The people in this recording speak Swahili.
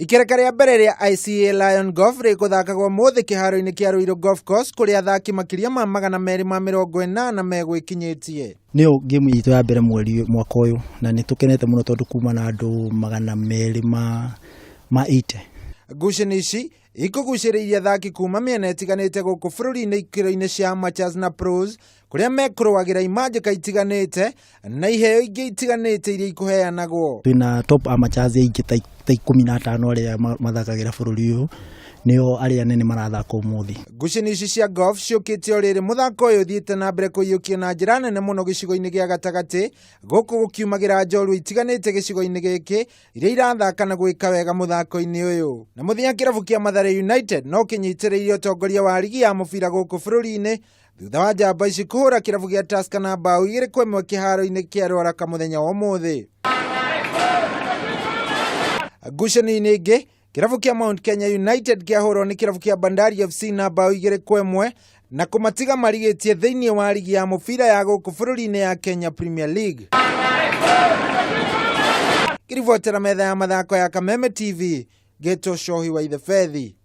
Ikereka rĩa mbere rĩa ICA Lion Golf rĩgũthakagwo mũthĩ kĩharo-inĩ kĩa Ruiru Golf Course kũrĩa athaki makĩria ma 280 megwĩkinyĩtie. Nĩyo game itũ ya mbere mwaka ũyũ na nĩ tũkenete mũno tondũ kuma na andũ 280. Ngucanio ici ikũgucĩrĩirie athaki kuma mĩena ĩtiganĩte gũkũ bũrũri-inĩ ikĩro-inĩ cia amateurs na pros kũrĩa mekũrũagĩra imanjĩka itiganĩte na iheo ingĩ itiganĩte iria ikũheanagwo. Twĩna top amateurs aingĩ ta 15 arĩa mathakagĩra bũrũri ũyũ nĩo arĩa nene marathaka ũmũthĩ. Ngucanio ici cia golf ciũkĩte o rĩrĩ mũthako ũyũ ũthiĩte na mbere kũiyũkia na njĩra nene mũno gĩcigo-inĩ gĩa gatagatĩ gũkũ gũkiumagĩra njorua itiganĩte gĩcigo-inĩ gĩkĩ iria irathaka na gwĩka wega mũthako-inĩ ũyũ. Na mũthia kĩrabu kĩa Mathare United no kĩnyitĩrĩire ũtongoria wa ligi ya mũbira gũkũ bũrũri-inĩ thutha wa njamba ici kũhũra kĩrabu gĩa Tusker na bao 2-1 kĩharo-inĩ kĩa Ruaraka mũthenya wa ũmũthĩ. Ngucanio-inĩ ingĩ kĩrabu kĩa Mount Kenya United kĩahũrwo nĩ kĩrabu kĩa Bandari FC na bao 2-1 na kũmatiga marigĩtie thĩinĩ wa ligi ya mũbira ya gũkũ bũrũri-inĩ ya Kenya Premier League. Kĩribotera metha ya mathako ya Kameme TV, Geto Shohi wa Ithefethi.